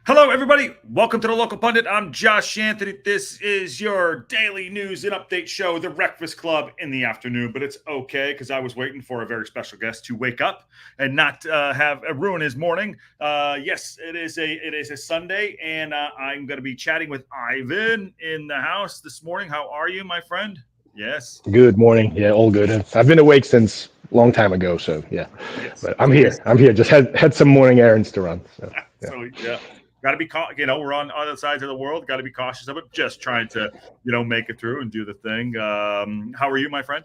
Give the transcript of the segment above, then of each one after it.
Hello, everybody. Welcome to the Local Pundit. I'm Josh Anthony. This is your daily news and update show, the Breakfast Club in the afternoon. But it's okay because I was waiting for a very special guest to wake up and not have ruin his morning. Yes, it is a Sunday, and I'm going to be chatting with Ivan in the house this morning. How are you, my friend? Yes. Good morning. Yeah, all good. I've been awake since a long time ago, so yeah. Yes. But I'm So here. I'm here. Just had some morning errands to run. So yeah. so yeah. Got to be, we're on other sides of the world. Got to be cautious of it. Just trying to, make it through and do the thing. How are you, my friend?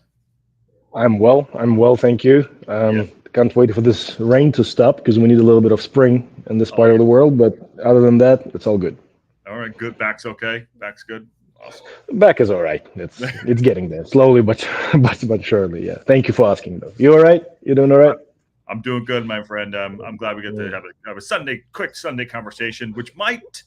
I'm well. I'm well, thank you. Yeah. Can't wait for this rain to stop because we need a little bit of spring in this Oh, part of yeah. the world. But other than that, it's all good. All right. Good. Back's okay. Back's good. Awesome. Back is all right. It's getting there slowly, but but surely. Yeah. Thank you for asking, though. You all right? You doing all right? I'm doing good, my friend. I'm glad we get to have a quick Sunday conversation, which might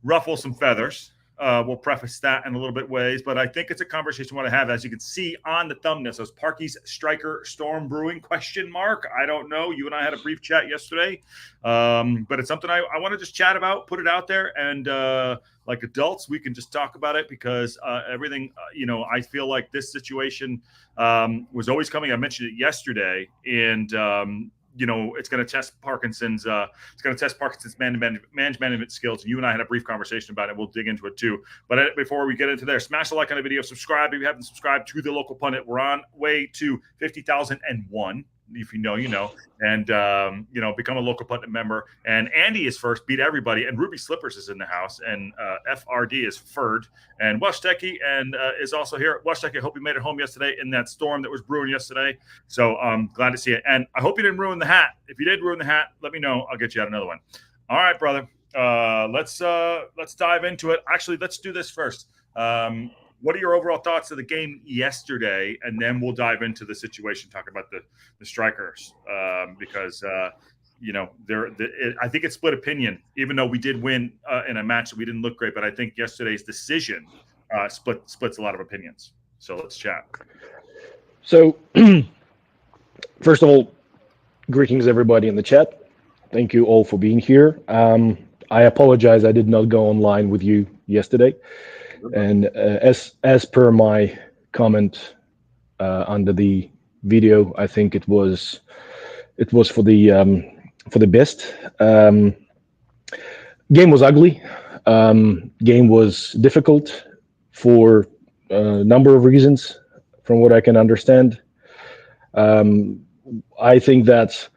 ruffle some feathers. We'll preface that in a little bit ways, but I think it's a conversation we want to have. As you can see on the thumbnail, so it's Parky's Striker Storm Brewing ? I don't know. You and I had a brief chat yesterday, but it's something I want to just chat about, put it out there, and like adults, we can just talk about it because everything, I feel like this situation was always coming. I mentioned it yesterday, and it's going to test Parkinson's. It's going to test Parkinson's management skills. And you and I had a brief conversation about it. We'll dig into it too. But before we get into there, smash the like on the video, subscribe if you haven't subscribed to the Local Pundit. We're on way to 50,001. If you know, you know, and become a Local Pundit member. And Andy is first, beat everybody, and Ruby Slippers is in the house, and FRD is Ferd, and Weshtecky and is also here. Weshtecky, I hope you made it home yesterday in that storm that was brewing yesterday. So glad to see it, and I hope you didn't ruin the hat. If you did ruin the hat, let me know. I'll get you out another one. All right, brother. Let's dive into it. Actually, let's do this first. What are your overall thoughts of the game yesterday? And then we'll dive into the situation, talking about the strikers, because I think it's split opinion. Even though we did win in a match that we didn't look great, but I think yesterday's decision splits a lot of opinions. So let's chat. So first of all, greetings everybody in the chat. Thank you all for being here. I apologize I did not go online with you yesterday. And as per my comment under the video, I think it was for the best. Game was ugly. Game was difficult for a number of reasons, from what I can understand. I think that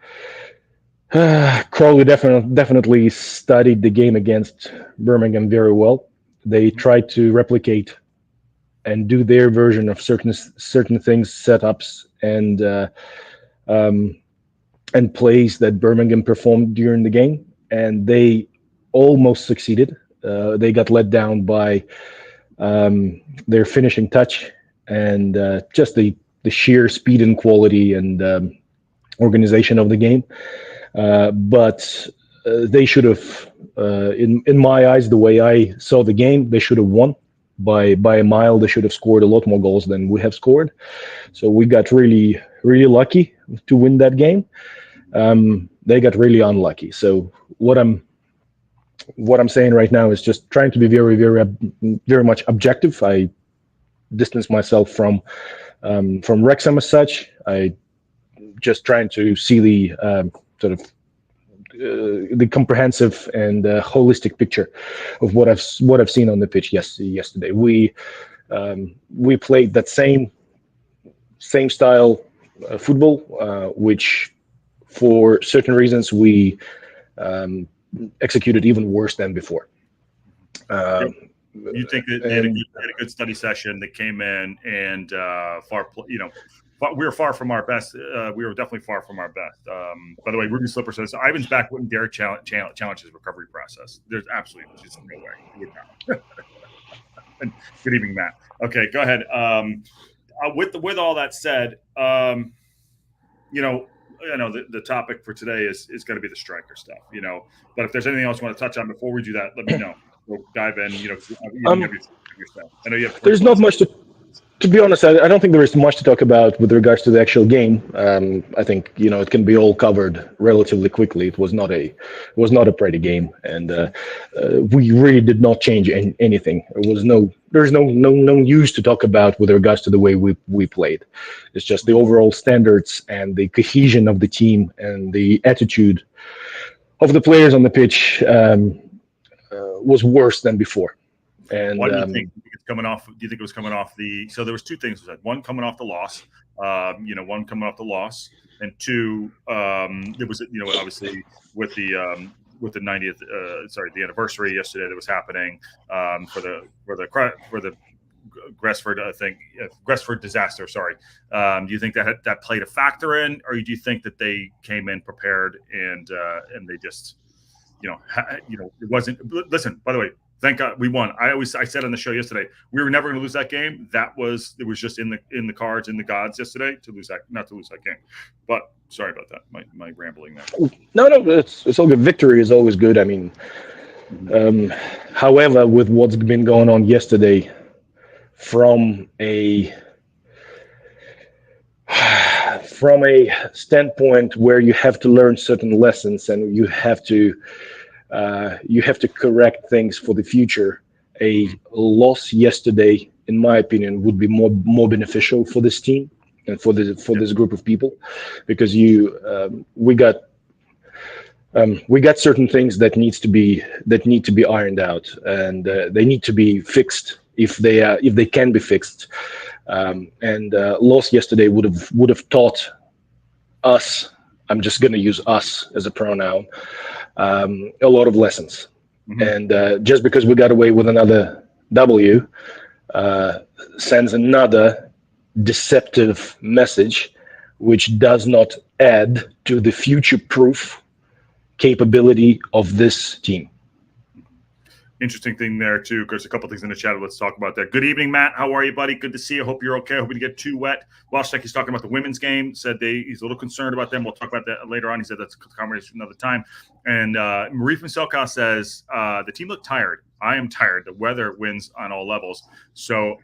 Crawley definitely studied the game against Birmingham very well. They tried to replicate and do their version of certain things, setups, and plays that Birmingham performed during the game, and they almost succeeded. They got let down by their finishing touch and just the sheer speed and quality and organization of the game. But they should have, in my eyes, the way I saw the game, they should have won by a mile. They should have scored a lot more goals than we have scored. So we got really, really lucky to win that game. They got really unlucky. So what I'm saying right now is just trying to be very, very, very much objective. I distance myself from Wrexham as such. I just trying to see the sort of the comprehensive and holistic picture of what I've seen on the pitch yesterday. We played that same style football, which for certain reasons we executed even worse than before. You think that they had a good study session that came in and we were far from our best. We were definitely far from our best. By the way, Ruby Slipper says Ivan's back wouldn't dare challenge his recovery process. There's absolutely just no way he would not. And good evening, Matt. Okay, go ahead. With all that said, the topic for today is going to be the striker stuff. But if there's anything else you want to touch on before we do that, let me know. We'll dive in. I know you have. There's not much to To be honest, I don't think there is much to talk about with regards to the actual game. I think it can be all covered relatively quickly. It was not a pretty game, and we really did not change anything. There's no use to talk about with regards to the way we played. It's just the overall standards and the cohesion of the team and the attitude of the players on the pitch was worse than before. And why do you think it's coming off? Do you think it was coming off the? So there was two things. One coming off the loss, one coming off the loss, and two, it was obviously with the 90th, the anniversary yesterday that was happening for the Gressford, I think Gressford disaster. Sorry, do you think that played a factor in, or do you think that they came in prepared and they just it wasn't? Listen, by the way. Thank God we won. I said on the show yesterday we were never going to lose that game. It was just in the cards, in the gods yesterday not to lose that game. But sorry about that. My rambling there. No, it's all good. Victory is always good. I mean, however, with what's been going on yesterday, from a standpoint where you have to learn certain lessons and you have to correct things for the future. A loss yesterday, in my opinion, would be more beneficial for this team and for this group of people, because we got certain things that need to be ironed out, and they need to be fixed if they can be fixed. Loss yesterday would have taught us. I'm just going to use us as a pronoun. A lot of lessons. Mm-hmm. And just because we got away with another W sends another deceptive message, which does not add to the future-proof capability of this team. Interesting thing there too, because a couple of things in the chat. Let's talk about that. Good evening, Matt. How are you, buddy? Good to see you. Hope you're okay. Hope you didn't get too wet. Washtek, he's talking about the women's game. Said he's a little concerned about them. We'll talk about that later on. He said that's a conversation another time. And Marie from Selkow says the team looked tired. I am tired. The weather wins on all levels. So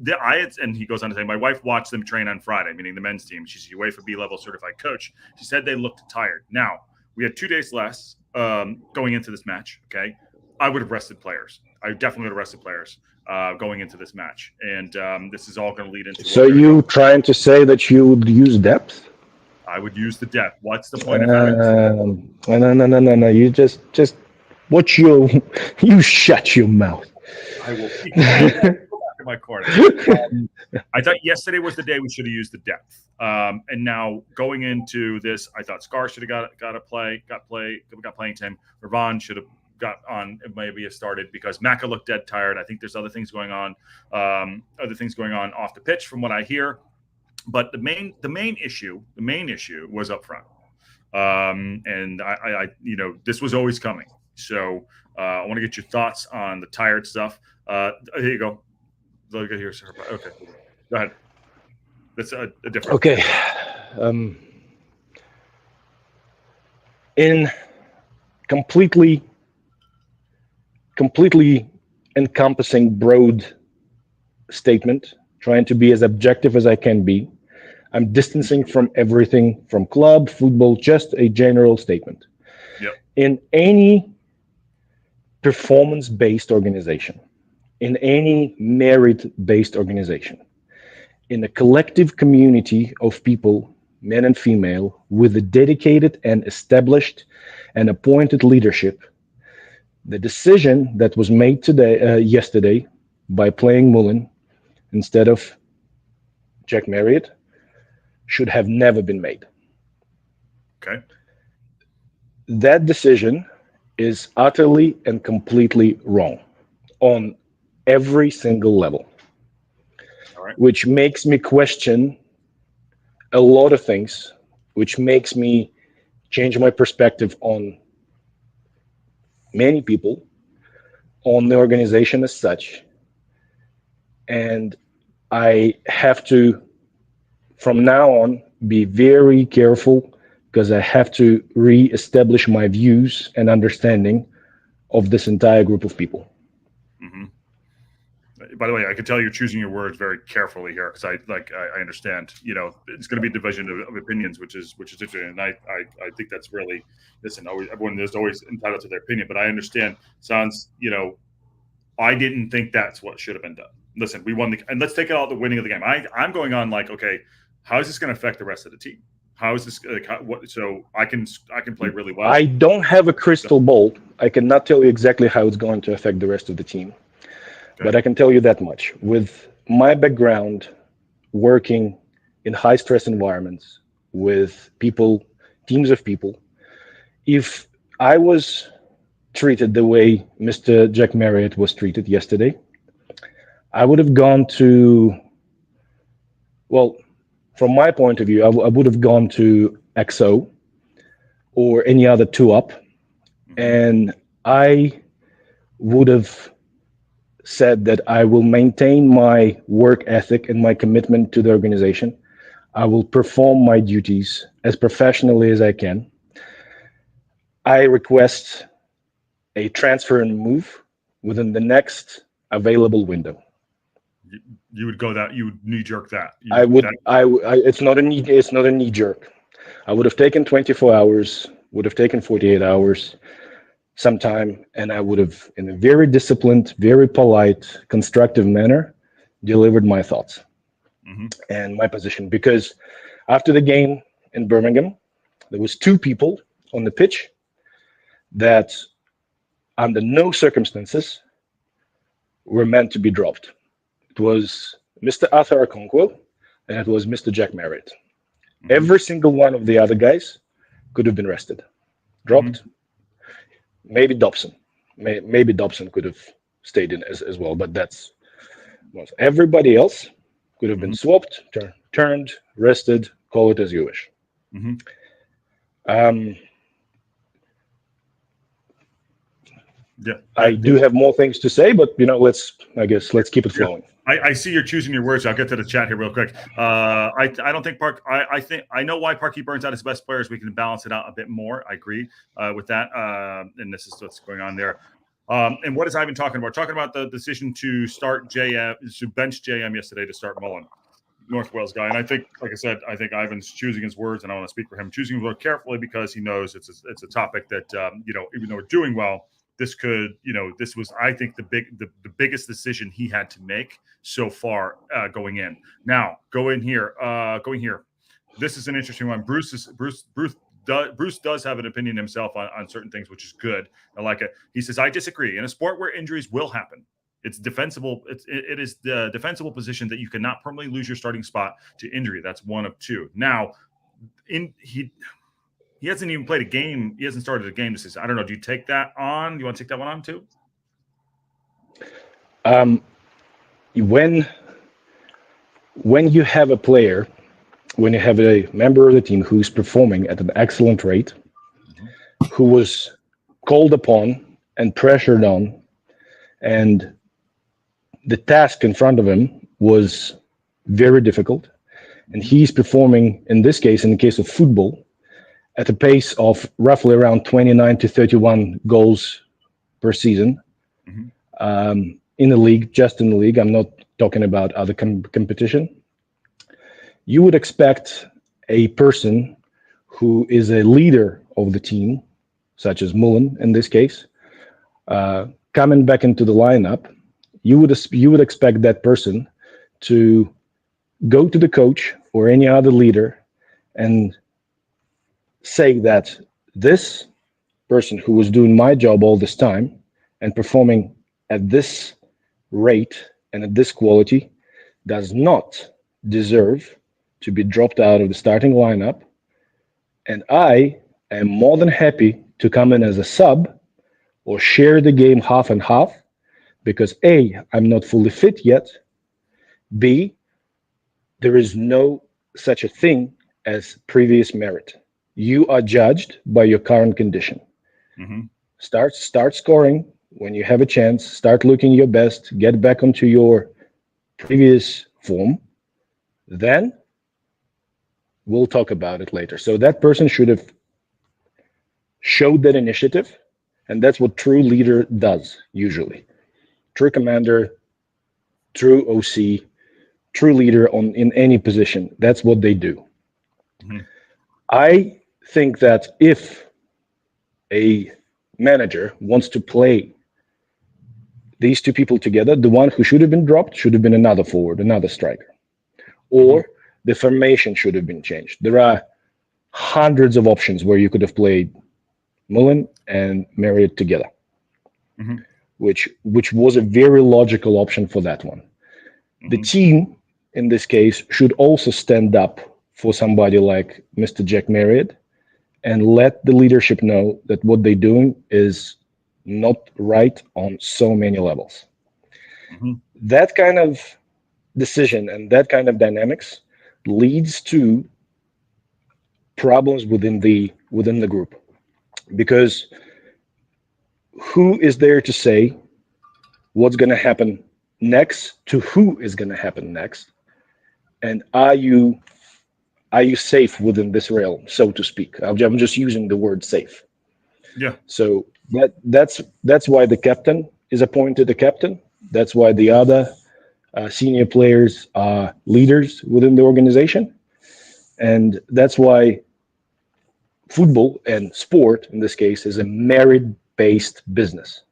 and he goes on to say, my wife watched them train on Friday, meaning the men's team. She's a UEFA B-level certified coach. She said they looked tired. Now we had 2 days less going into this match. Okay. I would have rested players. I definitely would have rested players going into this match. And this is all going to lead into... So you trying to say that you would use depth? I would use the depth. What's the point of having... No. You just watch you shut your mouth. I will keep back in my corner. I thought yesterday was the day we should have used the depth. And now going into this, I thought Scar should have got playing time. Ravon should have got on, maybe have started, because Maka looked dead tired. I think there's other things going on off the pitch from what I hear. But the main issue was up front. And I this was always coming. So I want to get your thoughts on the tired stuff. Here you go. Look at here, sir. Okay, go ahead. That's a different. Okay. In completely encompassing broad statement, trying to be as objective as I can be, I'm distancing from everything from club, football, just a general statement. Yep. In any performance-based organization, in any merit-based organization, in a collective community of people, men and female, with a dedicated and established and appointed leadership, the decision that was made yesterday by playing Mullen instead of Jack Marriott should have never been made. Okay. That decision is utterly and completely wrong on every single level. All right. Which makes me question a lot of things, which makes me change my perspective on many people, on the organization as such. And I have to, from now on, be very careful, because I have to re-establish my views and understanding of this entire group of people. Mm-hmm. By the way, I can tell you're choosing your words very carefully here because I understand. It's going to be a division of opinions, which is interesting, and I think that's really listen. Everyone is always entitled to their opinion, but I understand. Sounds I didn't think that's what should have been done. Listen, we won and let's take out the winning of the game. I'm going on like, okay, how is this going to affect the rest of the team? How is this? So I can play really well. I don't have a crystal ball. I cannot tell you exactly how it's going to affect the rest of the team. Okay. But I can tell you that much. With my background working in high-stress environments with people, teams of people, if I was treated the way Mr. Jack Marriott was treated yesterday, I would have gone to, well, from my point of view, I would have gone to XO or any other two-up, and I would have said that I will maintain my work ethic and my commitment to the organization. I will perform my duties as professionally as I can. I request a transfer and move within the next available window. You would go that, you would knee jerk that. I would. It's not a knee jerk. I would have taken 24 hours. Would have taken 48 hours. Sometime, and I would have, in a very disciplined, very polite, constructive manner, delivered my thoughts and my position. Because after the game in Birmingham, there was two people on the pitch that, under no circumstances, were meant to be dropped. It was Mr. Arthur Okonkwo and it was Mr. Jack Marriott. Every single one of the other guys could have been rested, dropped. Maybe Dobson. Maybe Dobson could have stayed in as well, but that's everybody else could have been swapped, turned, rested, call it as you wish. Yeah, I do have more things to say, but let's keep it flowing. I see you're choosing your words. I'll get to the chat here real quick. I don't think I know why Parky burns out his best players. We can balance it out a bit more. I agree with that. And this is what's going on there. And what is Ivan talking about? Talking about the decision to start to bench JM yesterday to start Mullen, North Wales guy. And I think, like I said, I think Ivan's choosing his words, and I want to speak for him, choosing his words carefully because he knows it's a topic that even though we're doing well, this could, this was, I think, the biggest decision he had to make so far going in. Now, going here. This is an interesting one. Bruce does have an opinion himself on certain things, which is good. I like it. He says, I disagree. In a sport where injuries will happen, it's defensible. It is the defensible position that you cannot permanently lose your starting spot to injury. That's one of two. Now, he hasn't even played a game. He hasn't started a game this season. I don't know. Do you take that on? You want to take that one on too? When you have a player, when you have a member of the team who's performing at an excellent rate, who was called upon and pressured on, and the task in front of him was very difficult, and he's performing, in this case, in the case of football, at a pace of roughly around 29 to 31 goals per season in the league, just in the league. I'm not talking about other competition. You would expect a person who is a leader of the team, such as Mullen in this case, coming back into the lineup. You would expect that person to go to the coach or any other leader and say that this person who was doing my job all this time and performing at this rate and at this quality does not deserve to be dropped out of the starting lineup, and I am more than happy to come in as a sub or share the game half and half because A, I'm not fully fit yet, B, there is no such a thing as previous merit. You are judged by your current condition. Start scoring when you have a chance. Start looking your best. Get back onto your previous form. Then we'll talk about it later. So that person should have showed that initiative, and that's what true leader does usually. True commander true OC, true leader in any position. That's what they do. Mm-hmm. I think that if a manager wants to play these two people together, the one who should have been dropped should have been another forward, another striker, or the formation should have been changed. There are hundreds of options where you could have played Mullen and Marriott together, Mm-hmm. which was a very logical option for that one. The team in this case should also stand up for somebody like Mr. Jack Marriott and let the leadership know that what they're doing is not right on so many levels. Mm-hmm. That kind of decision and that kind of dynamics leads to problems within the group, because who is there to say what's going to happen next to who is going to happen next, and are you safe within this realm, so to speak? I'm just using the word safe. Yeah. So that's why the captain is appointed a captain. That's why the other senior players are leaders within the organization, and that's why football and sport in this case is a merit-based business,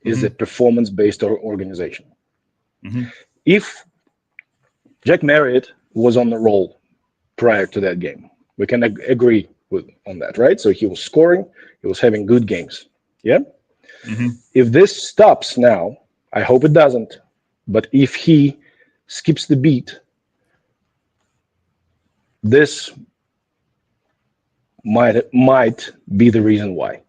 is a performance-based organization. Mm-hmm. If Jack Marriott was on the roll prior to that game, we can agree on that, right? So he was scoring, he was having good games. Yeah. Mm-hmm. If this stops now, I hope it doesn't, but if he skips the beat, this might be the reason why.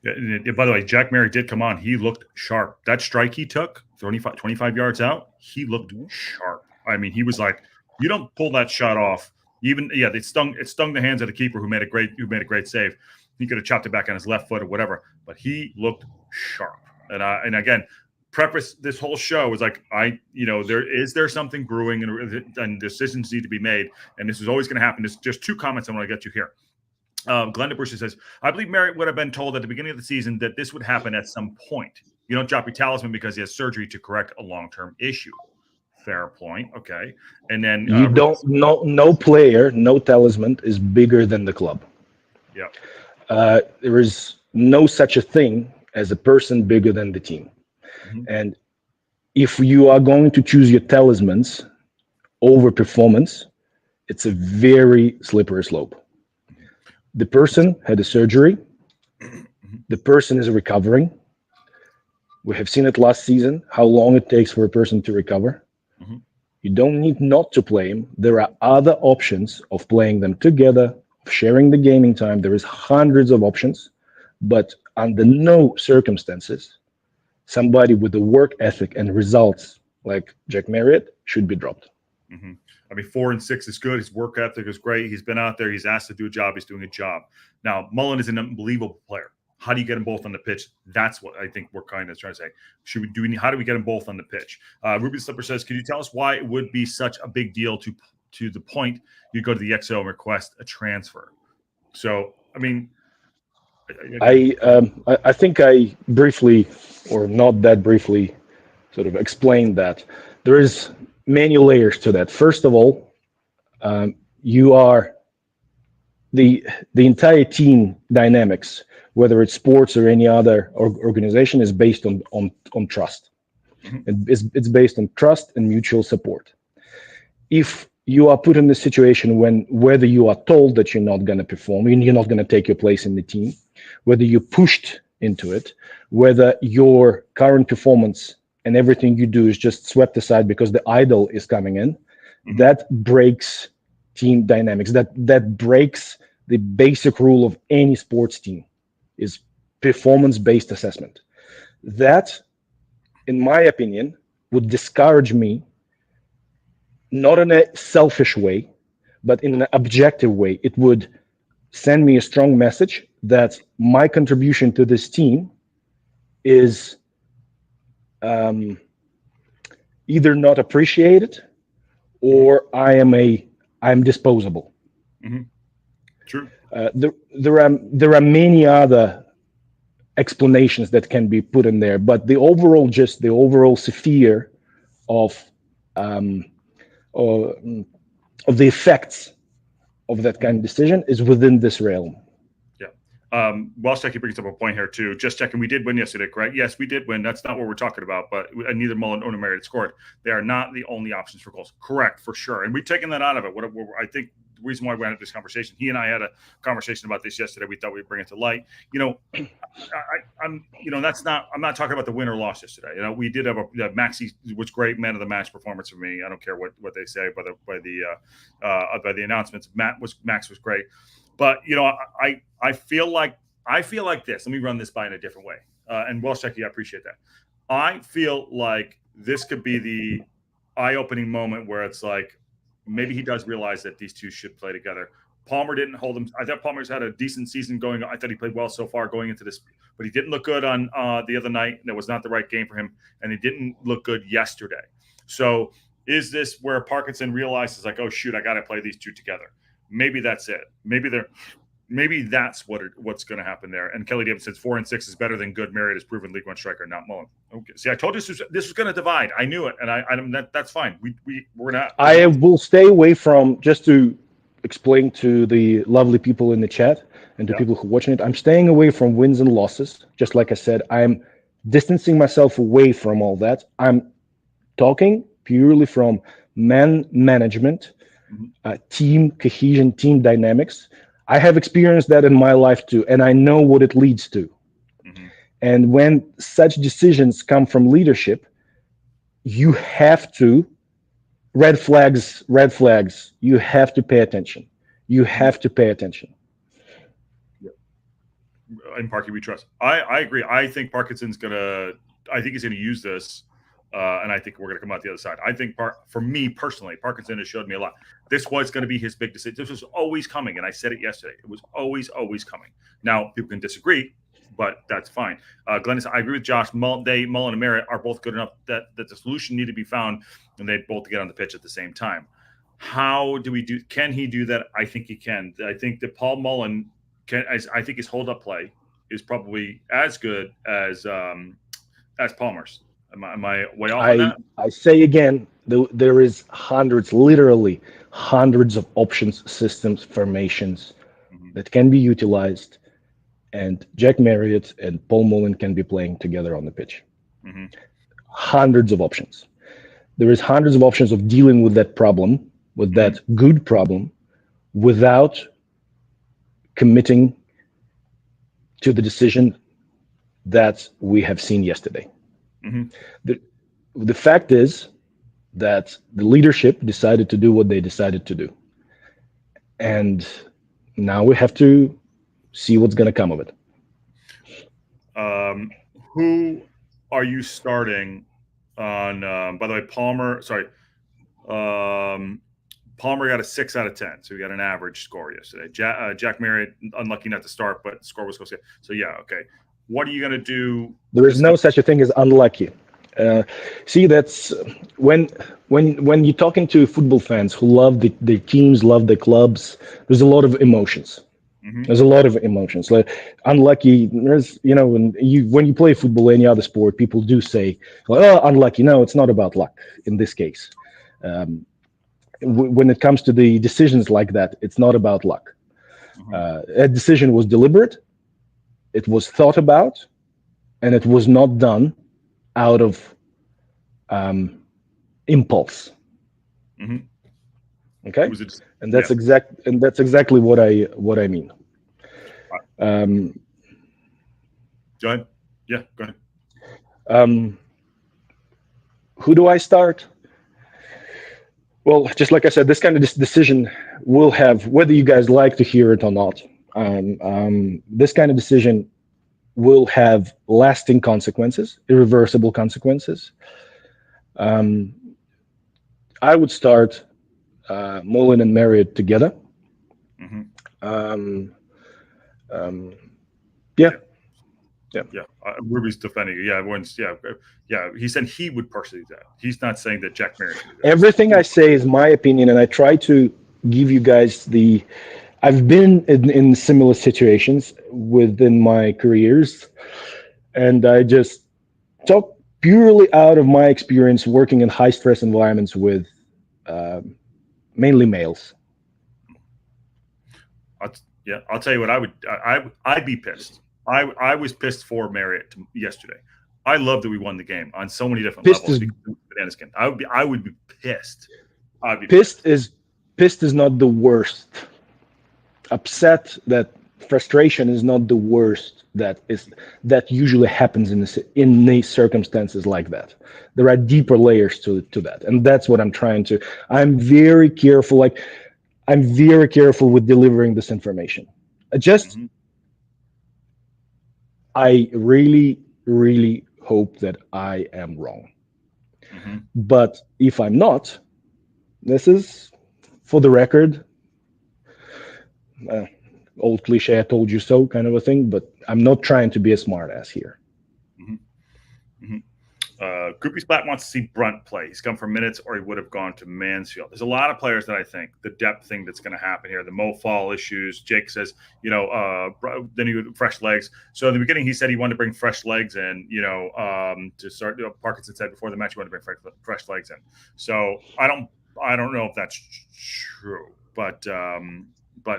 Yeah, by the way, Jack Mary did come on. He looked sharp. That strike he took, 25 yards out, he looked sharp. I mean, he was like, you don't pull that shot off. Even it stung the hands of the keeper who made a great save. He could have chopped it back on his left foot or whatever, but he looked sharp. And again, preface this whole show is like, there something brewing and decisions need to be made, and this is always going to happen. There's just two comments I want to get to here. Glenda Brewster says, I believe Marriott would have been told at the beginning of the season that this would happen at some point. You don't drop your talisman because he has surgery to correct a long-term issue. Fair point. Okay. And then you don't no player, no talisman is bigger than the club. Yeah. There is no such a thing as a person bigger than the team. Mm-hmm. And if you are going to choose your talismans over performance, it's a very slippery slope. The person had a surgery. The person is recovering. We have seen it last season, how long it takes for a person to recover. Mm-hmm. You don't need not to play him. There are other options of playing them together, of sharing the gaming time. There is hundreds of options, but under no circumstances, somebody with the work ethic and results like Jack Marriott should be dropped. Mm-hmm. I mean, 4 and 6 is good. His work ethic is great. He's been out there. He's asked to do a job. He's doing a job. Now, Mullen is an unbelievable player. How do you get them both on the pitch? That's what I think we're kind of trying to say. How do we get them both on the pitch? Ruby Slipper says, could you tell us why it would be such a big deal to the point you go to the XO and request a transfer? So, I mean, I think I briefly, or not that briefly, sort of explained that. There is many layers to that. First of all, you are the entire team dynamics, whether it's sports or any other organization, is based on trust. Mm-hmm. It's based on trust and mutual support. If you are put in the situation whether you are told that you're not going to perform, you're not going to take your place in the team, whether you're pushed into it, whether your current performance and everything you do is just swept aside because the idol is coming in, mm-hmm. that breaks team dynamics. That breaks the basic rule of any sports team, is performance-based assessment. That, in my opinion, would discourage me, not in a selfish way, but in an objective way. It would send me a strong message that my contribution to this team is either not appreciated or I'm disposable. Mm-hmm. True. There are many other explanations that can be put in there, but the overall sphere of or, of the effects of that kind of decision is within this realm. Welsh Techie brings up a point here too. Just checking, we did win yesterday, correct? Yes, we did win. That's not what we're talking about, but neither Mullen nor Marriott scored. They are not the only options for goals. Correct, for sure. And we've taken that out of it. What I think the reason why we had this conversation, he and I had a conversation about this yesterday. We thought we'd bring it to light. I'm not talking about the win or loss yesterday. We did have Maxi was great, man of the match performance for me. I don't care what they say by the announcements. Max was great. But I feel like this. Let me run this by in a different way. And Welsh Techie, I appreciate that. I feel like this could be the eye-opening moment where it's like maybe he does realize that these two should play together. Palmer didn't hold him. I thought Palmer's had a decent season going. I thought he played well so far going into this, but he didn't look good on the other night. That was not the right game for him, and he didn't look good yesterday. So is this where Parkinson realizes like, oh shoot, I got to play these two together? Maybe that's it. Maybe that's what's going to happen there. And Kelly Davis says 4 and 6 is better than good. Marriott is proven League One striker, not Mullen. Okay. See, I told you this was going to divide. I knew it, and that's fine. We're not. I will stay away from, just to explain to the lovely people in the chat and to people who are watching it. I'm staying away from wins and losses. Just like I said, I'm distancing myself away from all that. I'm talking purely from man management. Team cohesion, team dynamics. I have experienced that in my life too, and I know what it leads to. Mm-hmm. And when such decisions come from leadership, you have to, red flags, you have to pay attention. You have to pay attention. And Parky, we trust. I agree. I think Parkinson's he's going to use this. And I think we're going to come out the other side. I think for me personally, Parkinson has showed me a lot. This was going to be his big decision. This was always coming, and I said it yesterday. It was always coming. Now, people can disagree, but that's fine. Glenn, I agree with Josh. Mullen and Merritt are both good enough that the solution need to be found, and they both get on the pitch at the same time. How do we do? Can he do that? I think he can. I think that Paul Mullen can. I think his hold-up play is probably as good as Palmer's. Am I way off on that? I say again, there is literally hundreds of options, systems, formations that can be utilized, and Jack Marriott and Paul Mullen can be playing together on the pitch. Mm-hmm. Hundreds of options. There is hundreds of options of dealing with that problem, with that good problem, without committing to the decision that we have seen yesterday. Mm-hmm. The fact is that the leadership decided to do what they decided to do. And now we have to see what's going to come of it. Who are you starting on? By the way, Palmer got a 6 out of 10, so he got an average score yesterday. Jack Marriott, unlucky not to start, but the score was close. So yeah, okay. What are you going to do? There is no such a thing as unlucky. See, that's when you're talking to football fans who love their teams, love their clubs. There's a lot of emotions. Mm-hmm. There's a lot of emotions. Like unlucky. There's when you play football, any other sport, people do say, "Oh, unlucky." No, it's not about luck in this case. When it comes to the decisions like that, it's not about luck. Mm-hmm. A decision was deliberate. It was thought about, and it was not done out of impulse. Mm-hmm. Okay, and that's exactly what I mean. Go ahead. Yeah, go ahead. Who do I start? Well, just like I said, this kind of decision will have, whether you guys like to hear it or not. This kind of decision will have lasting consequences, irreversible consequences. I would start Mullen and Marriott together. Mm-hmm. Ruby's defending you. Yeah, everyone's yeah. He said he would personally do that. He's not saying that Jack Marriott would do that. Everything I say is my opinion, and I try to give you guys I've been in similar situations within my careers, and I just talk purely out of my experience working in high stress environments with mainly males. I'll tell you what I'd be pissed. I was pissed for Marriott yesterday. I love that we won the game on so many different levels. I would be pissed. I'd be pissed. Pissed is not the worst. Upset, that frustration is not the worst. That usually happens in these circumstances like that. There are deeper layers to that, and that's what I'm trying to. I'm very careful. I'm very careful with delivering this information. I really, really hope that I am wrong. Mm-hmm. But if I'm not, this is for the record. Old cliche, I told you so kind of a thing, but I'm not trying to be a smart ass here. Mm-hmm. Mm-hmm. Groupie Splat wants to see Brunt play. He's come for minutes, or he would have gone to Mansfield. There's a lot of players that I think the depth thing that's going to happen here, the Mo Fall issues. Jake says, then he would fresh legs. So in the beginning, he said he wanted to bring fresh legs in, to start. Parkinson said before the match he wanted to bring fresh legs in. So I don't know if that's true, but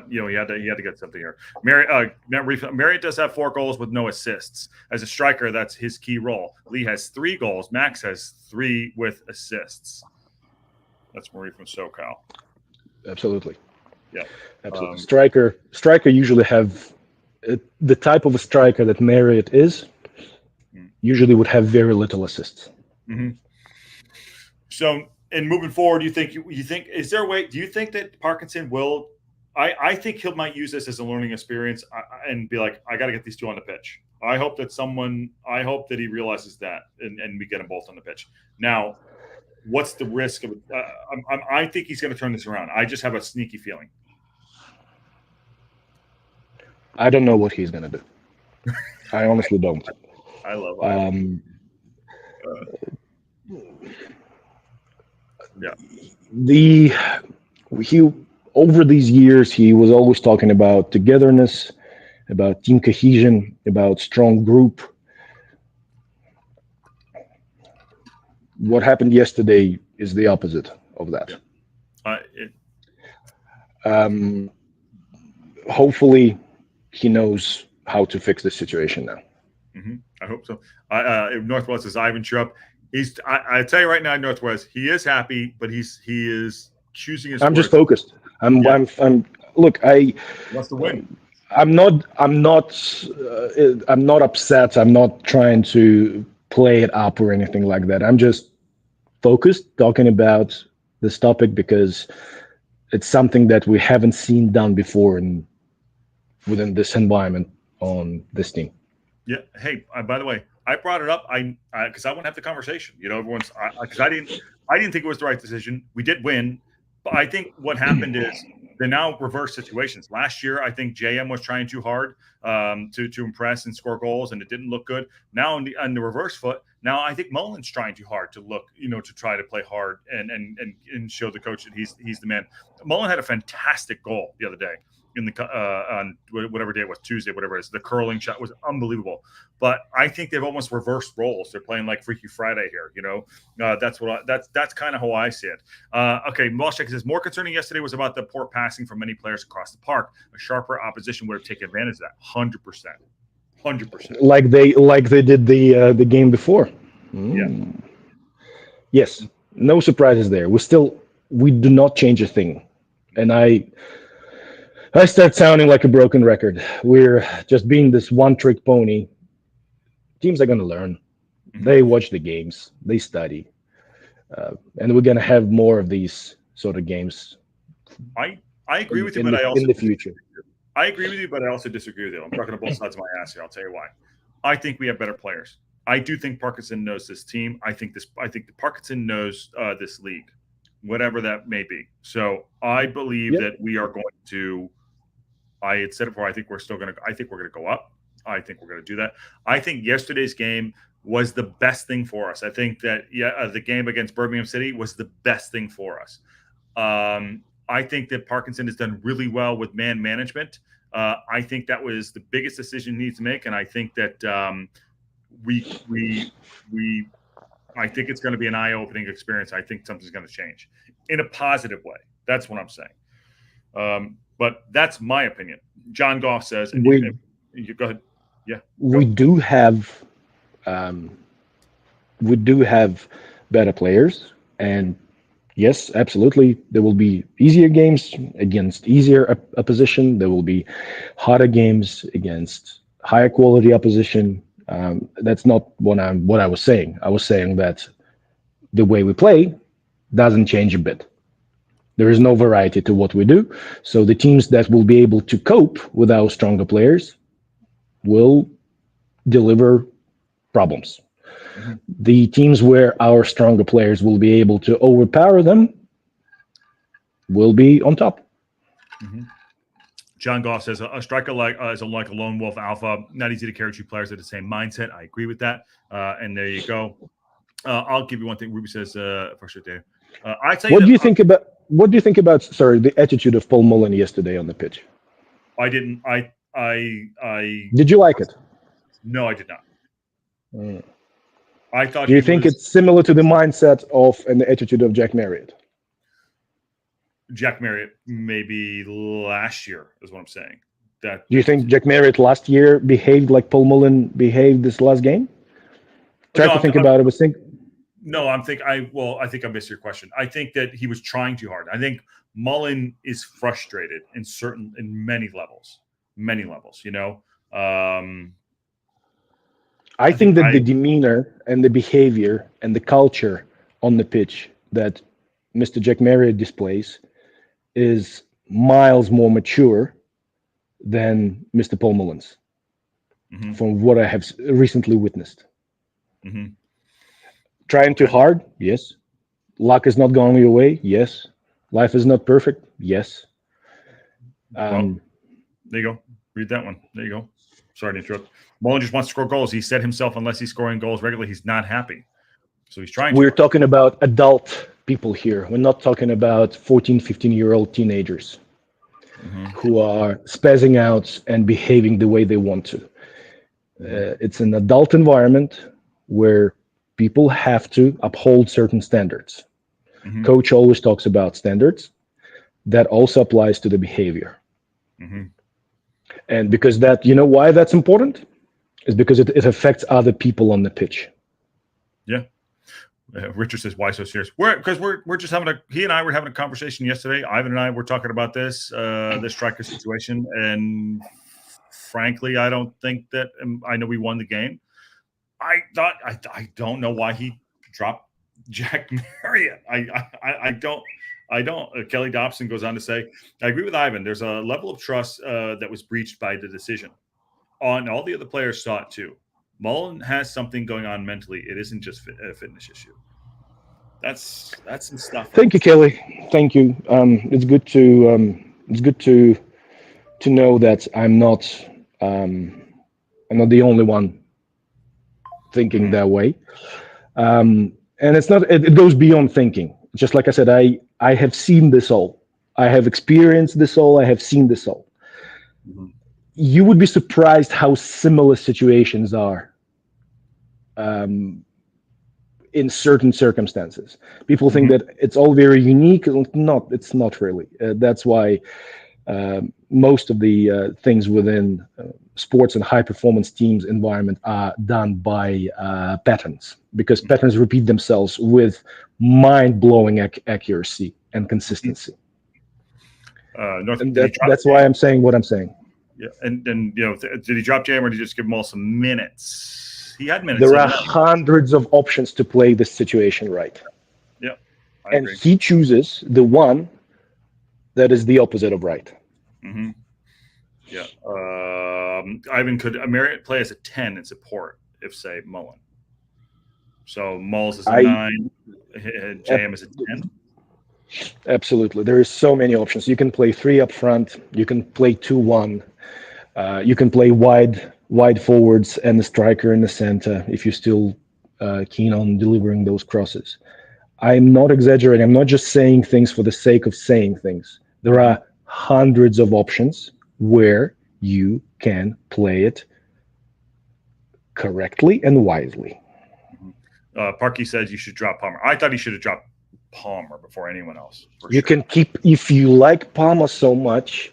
he had to get something here. Marriott does have 4 goals with no assists. As a striker, that's his key role. Lee has 3 goals. Max has 3 with assists. That's Marie from SoCal. Absolutely. Yeah. Absolutely. Striker usually have the type of a striker that Marriott is. Usually would have very little assists. Mm-hmm. So, and moving forward, do you think is there a way? Do you think that Parkinson will? I think he might use this as a learning experience and be like, I got to get these 2 on the pitch. I hope that he realizes that and we get them both on the pitch. Now, what's the risk of it? I think he's going to turn this around. I just have a sneaky feeling. I don't know what he's going to do. I honestly don't. I love over these years, he was always talking about togetherness, about team cohesion, about strong group. What happened yesterday is the opposite of that. Hopefully, he knows how to fix this situation now. Mm-hmm. I hope so. Northwest is Ivan Trupp. I tell you right now, Northwest, he is happy, but he is choosing his. I'm just focused. Look, he wants to win. I'm not upset. I'm not trying to play it up or anything like that. I'm just focused talking about this topic because it's something that we haven't seen done before within this environment on this team. Yeah. Hey, by the way, I brought it up because I want to have the conversation. Everyone's because I didn't think it was the right decision. We did win, but I think what happened is they're now reverse situations. Last year, I think JM was trying too hard to impress and score goals, and it didn't look good. Now on the reverse foot, now I think Mullen's trying too hard to look, to try to play hard and show the coach that he's the man. Mullen had a fantastic goal the other day in the on whatever day it was, Tuesday, whatever it is. The curling shot was unbelievable. But I think they've almost reversed roles. They're playing like Freaky Friday here. That's kind of how I see it. Okay, Walshek says more concerning yesterday was about the poor passing from many players across the park. A sharper opposition would have taken advantage of that. 100%. Like they did the game before. Yeah. Yes. No surprises there. We do not change a thing, and I start sounding like a broken record. We're just being this one-trick pony. Teams are going to learn. Mm-hmm. They watch the games. They study. And we're going to have more of these sort of games. I agree with you, but I also in the future. I agree with you, but I also disagree with you. I'm talking to both sides of my ass here. I'll tell you why. I think we have better players. I do think Parkinson knows this team. I think that Parkinson knows this league, whatever that may be. So I believe that we are going to. I had said it before. I think we're going to go up. I think we're going to do that. I think yesterday's game was the best thing for us. I think that the game against Birmingham City was the best thing for us. I think that Parkinson has done really well with man management. I think that was the biggest decision he needs to make, and I think that we I think it's going to be an eye-opening experience. I think something's going to change in a positive way. That's what I'm saying. But that's my opinion. John Goff says, and you go ahead. Yeah, we do have better players, and yes, absolutely, there will be easier games against easier opposition. There will be harder games against higher quality opposition. That's not what I was saying. I was saying that the way we play doesn't change a bit. There is no variety to what we do. So the teams that will be able to cope with our stronger players will deliver problems. Mm-hmm. The teams where our stronger players will be able to overpower them will be on top. Mm-hmm. John Goff says a striker is like a lone wolf alpha. Not easy to carry two players at the same mindset. I agree with that. And there you go. I'll give you one thing. Ruby says, for sure, Dave. I'd say. What do you think about the attitude of Paul Mullen yesterday on the pitch? I didn't. Did you like it? No, I did not. I thought. Do you think it's similar to the mindset of and the attitude of Jack Marriott? Jack Marriott maybe last year is what I'm saying. Do you think Jack Marriott last year behaved like Paul Mullen behaved this last game? Try to think about it. No, I think I missed your question. I think that he was trying too hard. I think Mullen is frustrated in many levels. You know. I think that the demeanor and the behavior and the culture on the pitch that Mr. Jack Marriott displays is miles more mature than Mr. Paul Mullen's, from what I have recently witnessed. Mm-hmm. Trying too hard, yes. Luck is not going your way, yes. Life is not perfect, yes. Well, there you go. Read that one. There you go. Sorry to interrupt. Mullen just wants to score goals. He said himself, unless he's scoring goals regularly, he's not happy. So he's trying. We're talking about adult people here. We're not talking about 14, 15-year-old teenagers who are spazzing out and behaving the way they want to. It's an adult environment where people have to uphold certain standards. Coach always talks about standards. That also applies to the behavior. And because that, you know why that's important? Is because it affects other people on the pitch. Yeah. Richard says, why so serious? Because we're just he and I were having a conversation yesterday. Ivan and I were talking about this striker situation. And frankly, I don't think that I know we won the game. I don't know why he dropped Jack Marriott. I don't. Kelly Dobson goes on to say, I agree with Ivan. There's a level of trust that was breached by the decision. On all the other players saw it too. Mullen has something going on mentally. It isn't just a fitness issue. That's some stuff. Thank you, Kelly. Thank you. It's good to know that I'm not the only one thinking that way. And it's not. It goes beyond thinking. Just like I said, I have seen this all. I have experienced this all. I have seen this all. You would be surprised how similar situations are in certain circumstances. People think that it's all very unique. It's not really. That's why most of the things within sports and high performance teams environment are done by patterns, because patterns repeat themselves with mind-blowing accuracy and consistency. That's why I'm saying what I'm saying. Yeah, and did he drop Jam or did he just give them all some minutes? He had minutes. There are hundreds of options to play this situation right. Yeah, I agree. He chooses the one that is the opposite of right. Yeah. Ivan, could Marriott play as a 10 in support if, say, Mullen? So Mullen is a 9, JM is a 10? Absolutely. There is so many options. You can play 3 up front. You can play 2-1. You can play wide forwards and the striker in the center if you're still keen on delivering those crosses. I'm not exaggerating. I'm not just saying things for the sake of saying things. There are hundreds of options where you can play it correctly and wisely. Parky says you should drop Palmer. I thought he should have dropped Palmer before anyone else. You can keep, if you like Palmer so much,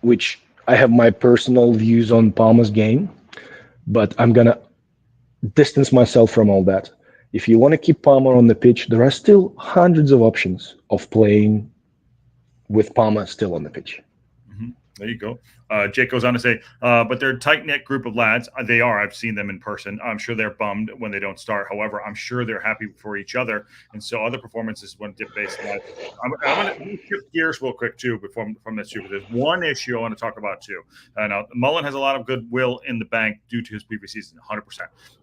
which I have my personal views on Palmer's game, but I'm going to distance myself from all that. If you want to keep Palmer on the pitch, there are still hundreds of options of playing with Palmer still on the pitch. There you go. Jake goes on to say, but they're a tight-knit group of lads. They are. I've seen them in person. I'm sure they're bummed when they don't start. However, I'm sure they're happy for each other. And so other performances when dip-based. I'm going to shift gears real quick, too, from this, too. But there's one issue I want to talk about, too. Now, Mullen has a lot of goodwill in the bank due to his previous season, 100%.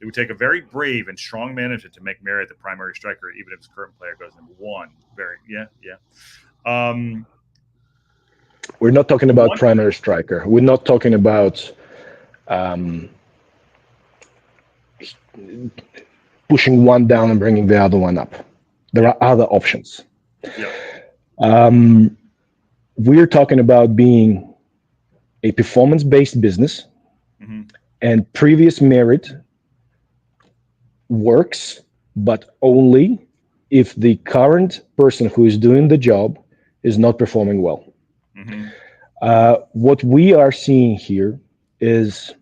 It would take a very brave and strong manager to make Marriott the primary striker, even if his current player goes number one. We're not talking about primary striker. We're not talking about pushing one down and bringing the other one up. There are other options. We're talking about being a performance-based business, and previous merit works, but only if the current person who is doing the job is not performing well. What we are seeing here is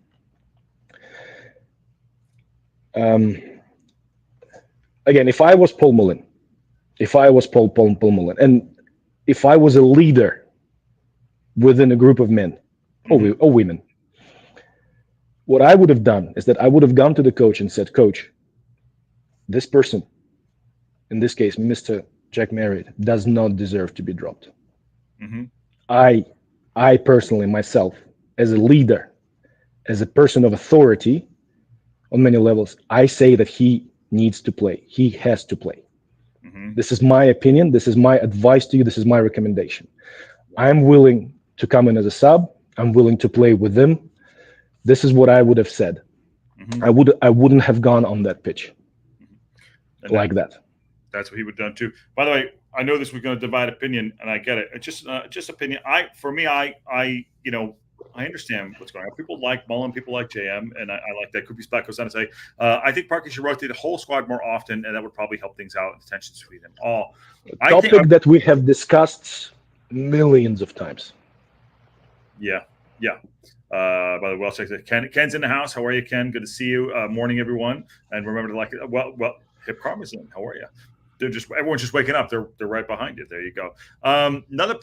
again, if I was Paul Mullen, and if I was a leader within a group of men or women, what I would have done is that I would have gone to the coach and said, Coach, this person, in this case, Mr. Jack Marriott, does not deserve to be dropped. I personally, myself, as a leader, as a person of authority on many levels, I say that he needs to play. He has to play. This is my opinion. This is my advice to you. This is my recommendation. I'm willing to come in as a sub. I'm willing to play with them. This is what I would have said. I wouldn't have gone on that pitch like that. That's what he would have done too. By the way, I know this was going to divide opinion, and I get it. It's just opinion. I understand what's going on. People like Mullen, people like JM, and I like that. Koopy Splat goes on to say, I think Parky should rotate the whole squad more often, and that would probably help things out and the tensions between them all. A topic that we have discussed millions of times. Yeah. By the way, well checked. Ken's in the house. How are you, Ken? Good to see you. Morning, everyone. And remember to like it. Well, Hip Karmazin, how are you? Everyone's just waking up. They're right behind you. There you go. Another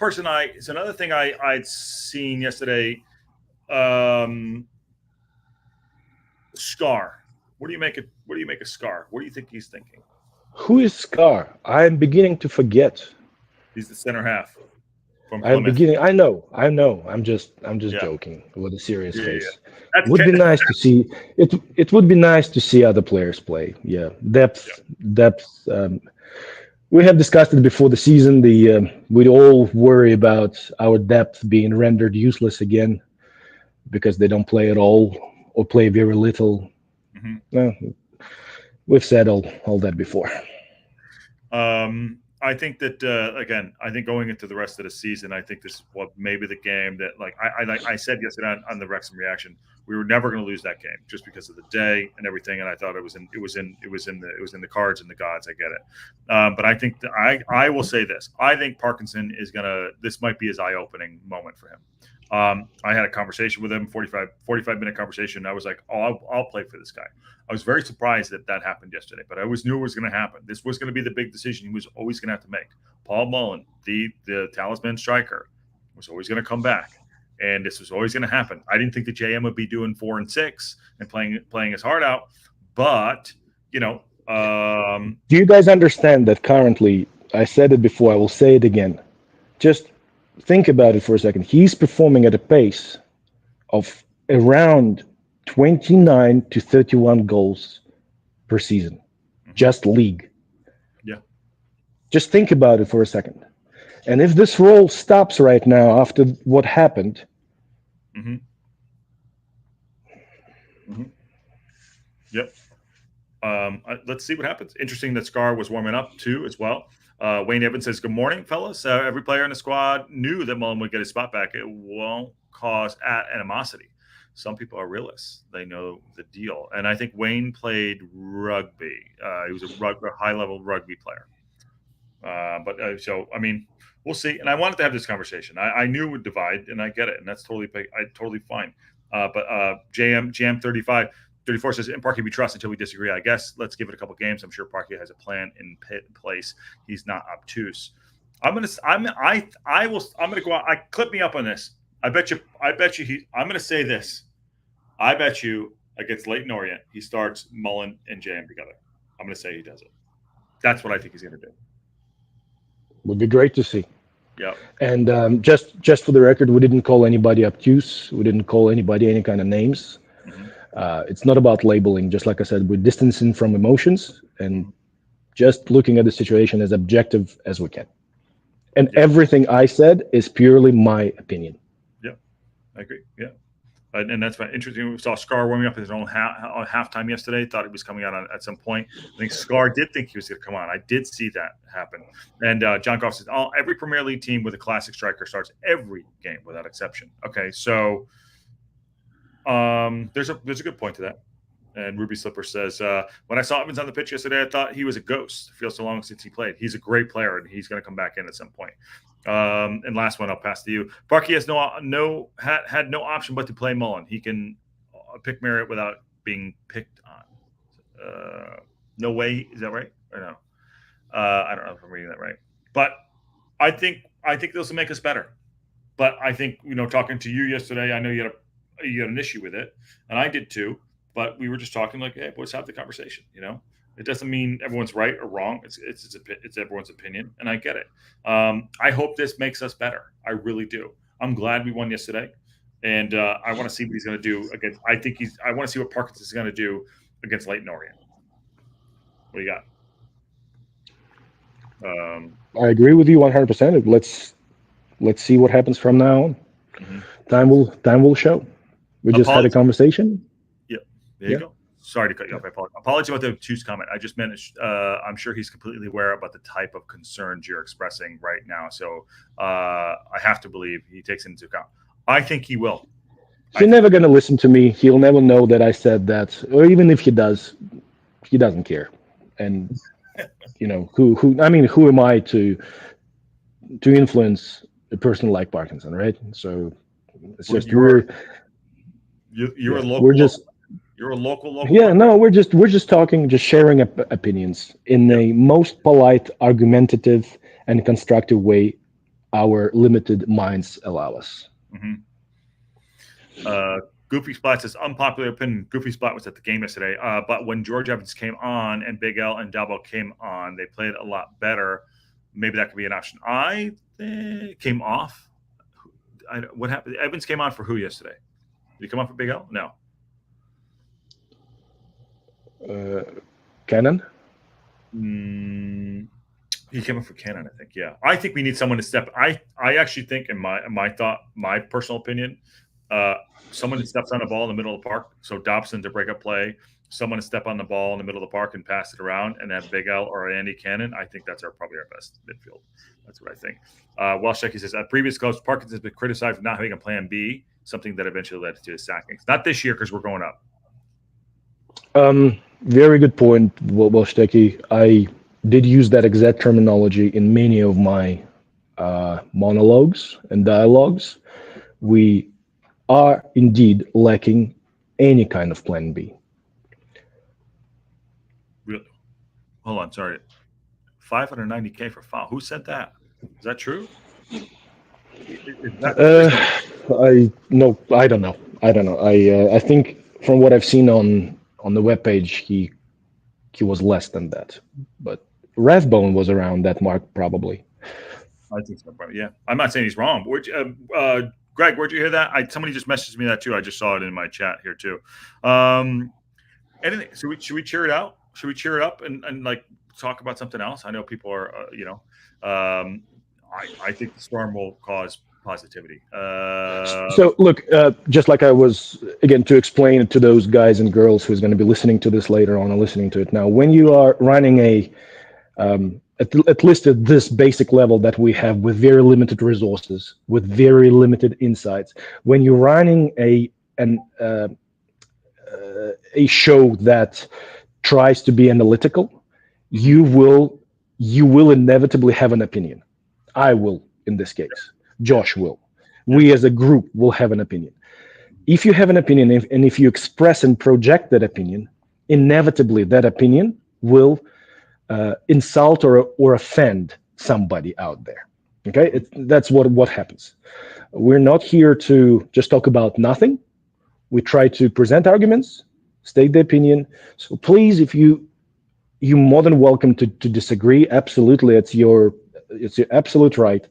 thing I'd seen yesterday. Scar. What do you make of Scar? What do you think he's thinking? Who is Scar? I am beginning to forget. He's the center half. I know. I'm just joking with a serious face. It would be nice to see. It would be nice to see other players play. Yeah, depth. We have discussed it before the season. We all worry about our depth being rendered useless because they don't play at all or play very little. We've said all that before. I think that I think going into the rest of the season, I think this is maybe the game that I said yesterday on the Wrexham reaction, we were never going to lose that game just because of the day and everything, and I thought it was in the cards and the gods. I get it, but I think I will say this: I think Parkinson is this might be his eye-opening moment for him. I had a conversation with him, 45-minute conversation. I was like, I'll play for this guy. I was very surprised that happened yesterday, but I always knew it was going to happen. This was going to be the big decision he was always going to have to make. Paul Mullen, the talisman striker, was always going to come back, and this was always going to happen. I didn't think the JM would be doing 4 and 6 and playing his heart out, but do you guys understand that currently? I said it before. I will say it again. Just think about it for a second. He's performing at a pace of around 29 to 31 goals per season, just league. Yeah. Just think about it for a second. And if this role stops right now after what happened, Yep. Let's see what happens. Interesting that Scar was warming up too as well. Wayne Evans says, good morning, fellas. Every player in the squad knew that Mullen would get his spot back. It won't cause animosity. Some people are realists. They know the deal. And I think Wayne played rugby. He was a high-level rugby player. So, I mean, we'll see. And I wanted to have this conversation. I knew it would divide, and I get it. And that's totally fine. But JM 34 says, in Parky we trust until we disagree. I guess let's give it a couple games. I'm sure Parky has a plan in place. He's not obtuse. I'm gonna go out. Clip me up on this. I bet you. I'm gonna say this. I bet you against Leyton Orient, he starts Mullen and JM together. I'm gonna say he does it. That's what I think he's gonna do. Would be great to see. Yeah. And just for the record, we didn't call anybody obtuse. We didn't call anybody any kind of names. It's not about labeling. Just like I said, we're distancing from emotions and just looking at the situation as objective as we can. And everything I said is purely my opinion. Yeah, I agree. Yeah. And that's interesting. We saw Scar warming up his own halftime yesterday. Thought he was coming out at some point. I think Scar did think he was going to come on. I did see that happen. And John Goff says, every Premier League team with a classic striker starts every game without exception. Okay, so there's a good point to that. And Ruby Slipper says, when I saw Evans on the pitch yesterday, I thought he was a ghost. It feels so long since he played. He's a great player, and he's going to come back in at some point. And last one, I'll pass to you. Parky has had no option but to play Mullen. He can pick Marriott without being picked on. No way. Is that right or no? I don't know if I'm reading that right. But I think this will make us better. But I think, talking to you yesterday, I know you had an issue with it, and I did too. But we were just talking like, hey, let's have the conversation. It doesn't mean everyone's right or wrong. It's everyone's opinion, and I get it. I hope this makes us better. I really do. I'm glad we won yesterday, and I want to see what he's going to do against. I want to see what Parkinson is going to do against Leyton Orient. What do you got? I agree with you 100%. Let's see what happens from now on. Mm-hmm. Time will show. We just had a conversation. There you go. Sorry to cut you off. I apologize about the obtuse comment. I just meant I'm sure he's completely aware about the type of concerns you're expressing right now. So I have to believe he takes it into account. I think he will. He's never going to listen to me. He'll never know that I said that. Or even if he does, he doesn't care. And, who am I to influence a person like Parkinson, right? So it's just you're a local. You're a local. Yeah, no, we're just talking, just sharing opinions in the most polite, argumentative, and constructive way our limited minds allow us. Mm-hmm. Goofy Splat says, unpopular opinion. Goofy Splat was at the game yesterday, but when George Evans came on and Big L and Dabo came on, they played a lot better. Maybe that could be an option. I think came off. What happened? Evans came on for who yesterday? Did he come on for Big L? No. Cannon? He came up for Cannon, I think. Yeah, I think we need someone to step. I actually think, in my personal opinion, someone that steps on the ball in the middle of the park. So Dobson to break up play, someone to step on the ball in the middle of the park and pass it around, and have Big L or Andy Cannon. I think that's probably our best midfield. That's what I think. Welshecki says, at previous coach, Parkinson's been criticized for not having a plan B, something that eventually led to his sacking. Not this year because we're going up. Very good point, Welshecki. I did use that exact terminology in many of my monologues and dialogues. We are indeed lacking any kind of plan B. Really? Hold on, sorry. $590K for foul. Who said that? Is that true? I don't know. I think from what I've seen on the webpage, he was less than that. But Rathbone was around that mark probably. I think so, probably. Yeah, I'm not saying he's wrong. Greg, where'd you hear that? Somebody just messaged me that too. I just saw it in my chat here too. Anything? Should we cheer it out? Should we cheer it up and like talk about something else? I know people are, I think the storm will cause positivity. So look, just like I was, again, to explain it to those guys and girls who's going to be listening to this later on or listening to it now, when you are running at least at this basic level that we have with very limited resources, with very limited insights, when you're running a a show that tries to be analytical, you will inevitably have an opinion. I will, in this case. Josh will. We as a group will have an opinion. If you have an opinion, and if you express and project that opinion, inevitably that opinion will insult or offend somebody out there. Okay, that's what happens. We're not here to just talk about nothing. We try to present arguments, state the opinion. So please, if you're more than welcome to disagree. Absolutely, it's your absolute right.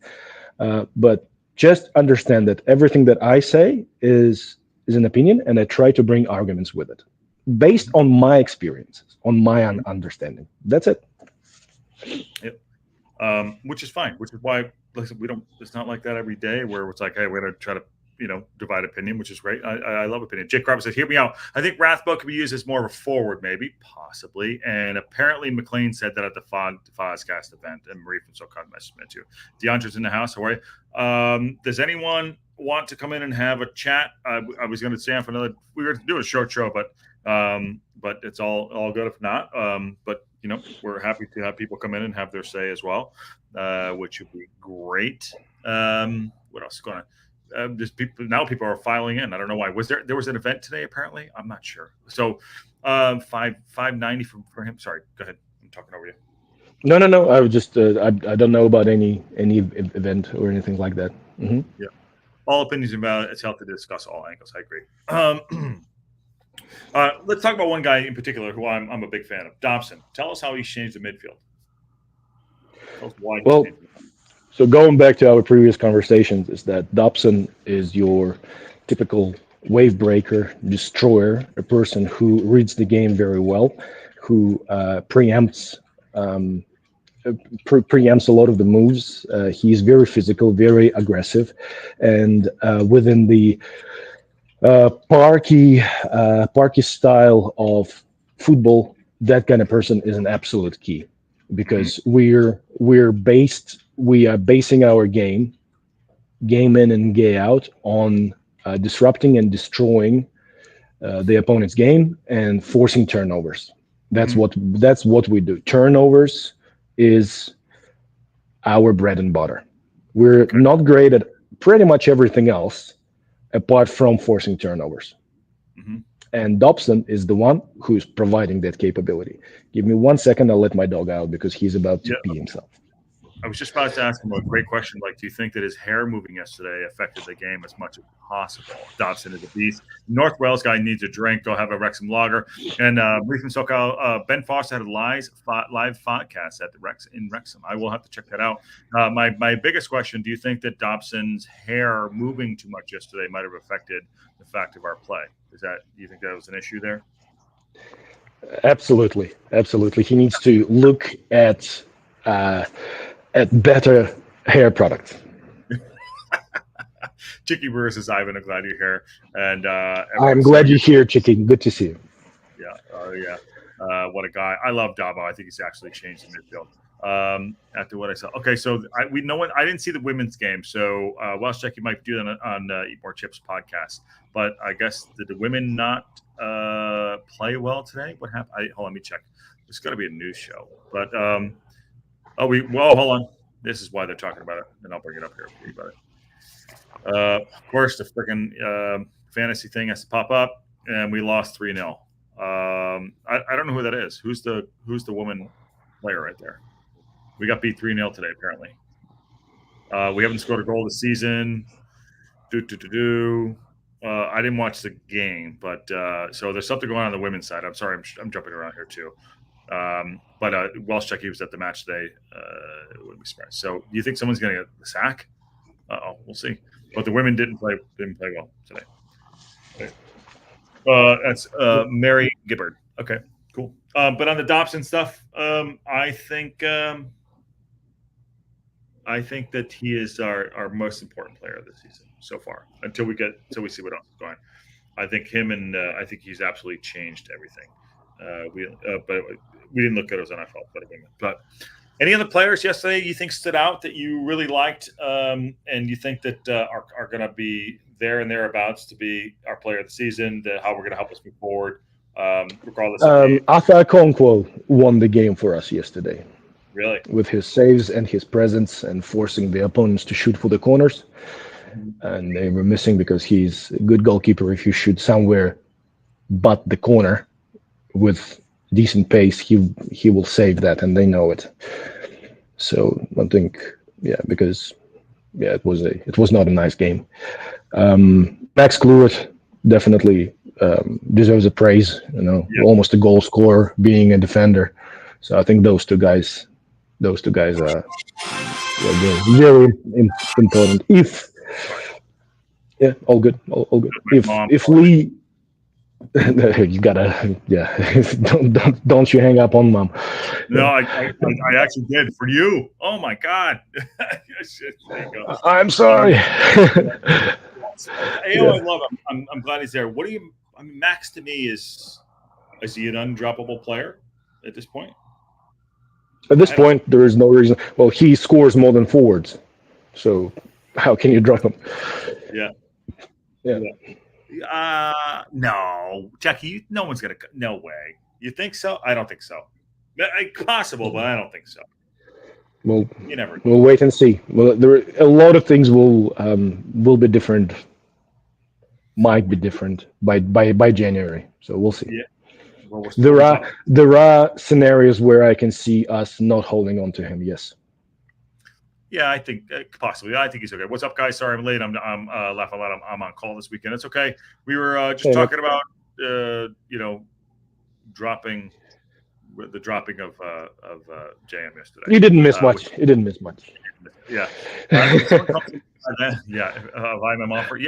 But just understand that everything that I say is an opinion, and I try to bring arguments with it, based on my experiences, on my understanding. That's it. Yep. Which is fine. Which is why, listen, we don't. It's not like that every day where it's like, hey, we're gonna try to divide opinion, which is great. I love opinion. Jake Roberts says, hear me out. I think Rathbone could be used as more of a forward, maybe, possibly. And apparently McLean said that at the Fozcast event, and Marie from SoCon messaged me too. DeAndre's in the house. How are you? Does anyone want to come in and have a chat? I was going to stay on for another. We were doing a short show, but it's all good if not. But we're happy to have people come in and have their say as well, which would be great. What else is going on? Just people are filing in. I don't know why. There was an event today? Apparently, I'm not sure. So, $590 for him. Sorry, go ahead. I'm talking over you. No. I was just I don't know about any event or anything like that. Mm-hmm. Yeah, all opinions about it. It's healthy to discuss all angles. I agree. Let's talk about one guy in particular who I'm a big fan of. Dobson. Tell us how he's changed the midfield. Tell us why. Well, so going back to our previous conversations, is that Dobson is your typical wave breaker, destroyer, a person who reads the game very well, who preempts a lot of the moves. He's very physical, very aggressive, and within the Parky style of football, that kind of person is an absolute key, because we are basing our game in and game out on disrupting and destroying the opponent's game and forcing turnovers. That's what we do. Turnovers is our bread and butter. We're not great at pretty much everything else apart from forcing turnovers. And Dobson is the one who's providing that capability. Give me 1 second. I'll let my dog out because he's about to pee himself. I was just about to ask him a great question. Like, do you think that his hair moving yesterday affected the game as much as possible? Dobson is a beast. North Wales guy needs a drink. Go have a Wrexham lager. And Wrexham SoCal, Ben Foster had a live podcast at in Wrexham. I will have to check that out. My biggest question: do you think that Dobson's hair moving too much yesterday might have affected the fact of our play? Do you think that was an issue there? Absolutely. He needs to look at better hair products. Chicky Brewer says, Ivan, I'm glad you're here. And I'm glad you're here, Chicky. Good to see you. Yeah. What a guy. I love Dabo. I think he's actually changed the midfield. After what I saw. Okay, so I didn't see the women's game, so Welsh Check, you might do that on Eat More Chips podcast. But I guess did the women not play well today? What happened? Hold on, let me check. There's got to be a news show. But hold on. This is why they're talking about it, and I'll bring it up here for you about it. Of course, the freaking fantasy thing has to pop up, and we lost 3-0. I don't know who that is. Who's the woman player right there? We got beat 3-0 today, apparently. We haven't scored a goal this season. I didn't watch the game, but so there's something going on the women's side. I'm sorry, I'm jumping around here too. But Welsh Check, he was at the match today. Wouldn't be surprised. So, do you think someone's going to get the sack? We'll see. But the women didn't play well today. Okay. That's Mary Gibbard. Okay, cool. But on the Dobson stuff, I think that he is our most important player this season so far. Until we see what else is going. I think him and I think he's absolutely changed everything. But we didn't look at those NFL women. But any other players yesterday you think stood out that you really liked, and you think that are going to be there and thereabouts to be our player of the season, how we're going to help us move forward, regardless Arthur Conquo won the game for us yesterday. Really? With his saves and his presence and forcing the opponents to shoot for the corners. And they were missing because he's a good goalkeeper. If you shoot somewhere but the corner with decent pace, he will save that, and they know it. So I think, because it was not a nice game. Max Kluwert definitely deserves a praise. Almost a goal scorer, being a defender. So I think those two guys are very important. All good. If Lee, you gotta, don't you hang up on Mom. No, I actually did for you. Oh my God. There you go. I'm sorry. I love him. I'm glad he's there. Max to me is he an undroppable player at this point? At this point, there is no reason. Well, he scores more than forwards, so how can you drop him? No, Jackie. No one's gonna. No way. You think so? I don't think so. Possible, but I don't think so. Well, you never. We'll wait and see. Well, a lot of things will be different. Might be different by January. So we'll see. Yeah. Well, there are scenarios where I can see us not holding on to him. Yes. Yeah, I think possibly. I think he's okay. What's up, guys? Sorry I'm late. I'm laughing a lot. I'm on call this weekend. It's okay. We were just talking about dropping of JM yesterday. You didn't miss much. You didn't miss much. Yeah. If I'm an offer,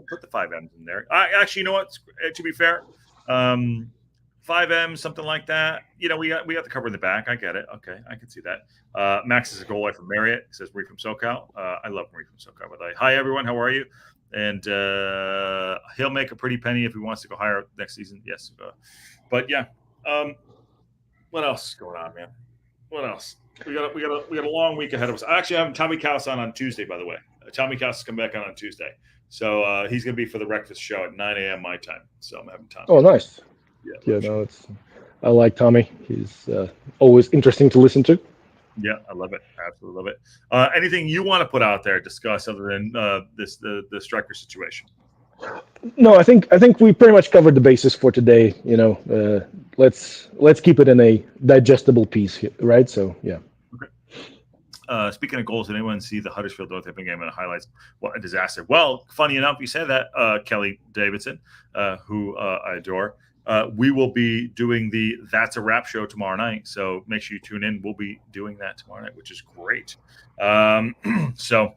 put the 5Ms in there. Actually, you know what? To be fair, 5M, something like that. We have to cover in the back. I get it. Okay, I can see that. Max is a goal away from Marriott. He says Marie from SoCal. I love Marie from SoCal. By the way. Hi everyone, how are you? And he'll make a pretty penny if he wants to go higher next season. Yes, but yeah. What else is going on, man? What else? We got a long week ahead of us. I actually have Tommy Kaus on Tuesday, by the way. Tommy Kaus is coming back on Tuesday, so he's going to be for the WREXfast show at 9 a.m. my time. So I'm having Tommy. Oh, nice. Yeah. No, I like Tommy. He's always interesting to listen to. Yeah, I love it. Absolutely love it. Anything you want to put out there, discuss other than the striker situation? No, I think we pretty much covered the basis for today. Let's keep it in a digestible piece here, right? So yeah. Okay. Speaking of goals, did anyone see the Huddersfield Northampton game and the highlights? What a disaster! Well, funny enough, you said that, Kelly Davidson, who I adore. We will be doing the That's a Wrap show tomorrow night, so make sure you tune in. We'll be doing that tomorrow night, which is great. So.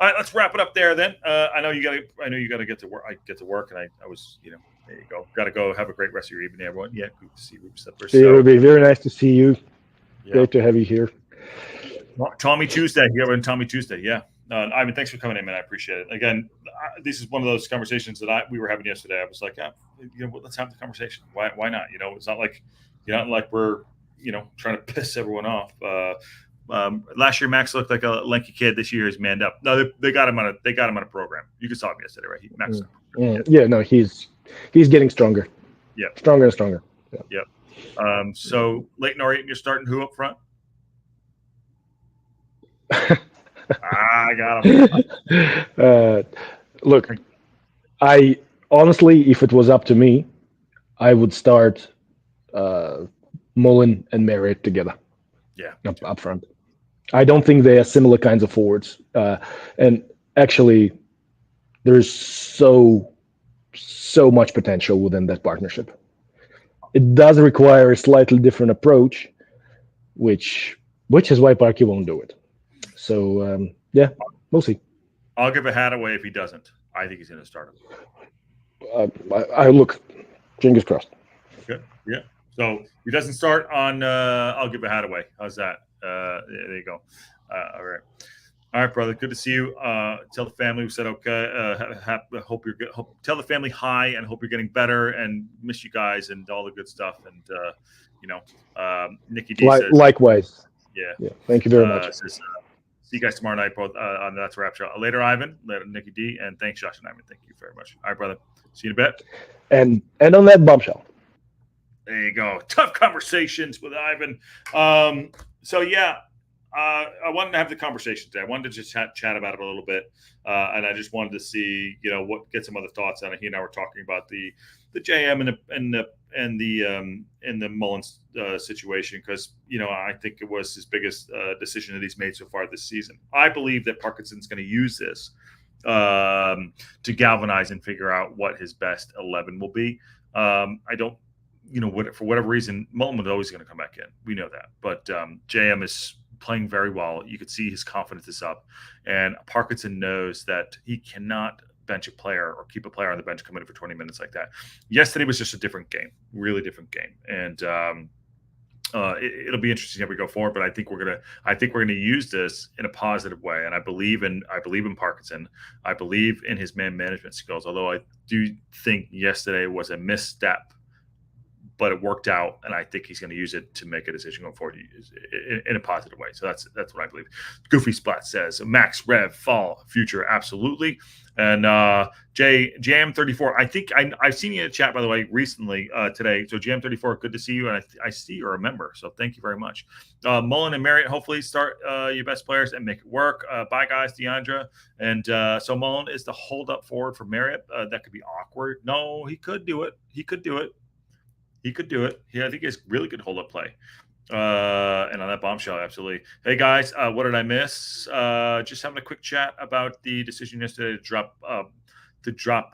All right, let's wrap it up there then. I know you got to get to work. I get to work, and I was, there you go. Got to go. Have a great rest of your evening, everyone. Yeah, good to see you. It would be very nice to see you. Yeah. Great to have you here. Tommy Tuesday. You ever in Tommy Tuesday? Yeah. Ivan, thanks for coming in, man. I appreciate it. Again, this is one of those conversations that we were having yesterday. I was like, let's have the conversation. Why not? It's not like we're trying to piss everyone off. Last year Max looked like a lanky kid. This year he's manned up. No, they got him on a program. You just saw him yesterday, right? Max. No, he's getting stronger. Yeah, stronger and stronger. Yeah. So Leighton Orient, you're starting who up front? I got him. Look, I honestly, if it was up to me, I would start Mullen and Marriott together. Yeah, up front. I don't think they are similar kinds of forwards. And actually, there's so much potential within that partnership. It does require a slightly different approach, which is why Parky won't do it. So, we'll see. I'll give a hat away if he doesn't. I think he's going to start him. I look, fingers crossed. Okay, yeah. So if he doesn't start on, I'll give a hat away. How's that? There you go. All right, brother. Good to see you. Tell the family we said okay. Hope you're good. Tell the family hi and hope you're getting better and miss you guys and all the good stuff. And Nikki D says, likewise. Yeah. Thank you very much. See you guys tomorrow night, both on That's a Wrap Show. Later, Ivan. Later, Nikki D. And thanks, Josh and Ivan. Thank you very much. All right, brother. See you in a bit. And on that bombshell. There you go. Tough conversations with Ivan. So, yeah, I wanted to have the conversation today. I wanted to just chat about it a little bit. And I just wanted to see, get some other thoughts on it. He and I were talking about the JM and the Mullins situation because, I think it was his biggest decision that he's made so far this season. I believe that Parkinson's going to use this to galvanize and figure out what his best 11 will be. I don't, for whatever reason, Mullen was always going to come back in. We know that. But JM is playing very well. You could see his confidence is up. And Parkinson knows that he cannot bench a player or keep a player on the bench committed for 20 minutes like that. Yesterday was just a different game, really different game. And it'll be interesting how we go forward, but I think we're gonna use this in a positive way. And I believe in Parkinson. I believe in his man management skills, although I do think yesterday was a misstep, but it worked out, and I think he's going to use it to make a decision going forward in a positive way. So that's what I believe. Goofy Splat says Max Rev fall future absolutely, and Jam34. I think I've seen you in the chat by the way recently today. So Jam34, good to see you, and I see you're a member. So thank you very much. Mullen and Marriott, hopefully start your best players and make it work. Bye guys, Deandra, and so Mullen is the hold up forward for Marriott. That could be awkward. No, he could do it. He could do it. Yeah, I think he has really good hold-up play. And on that bombshell, absolutely. Hey, guys, what did I miss? Just having a quick chat about the decision yesterday to drop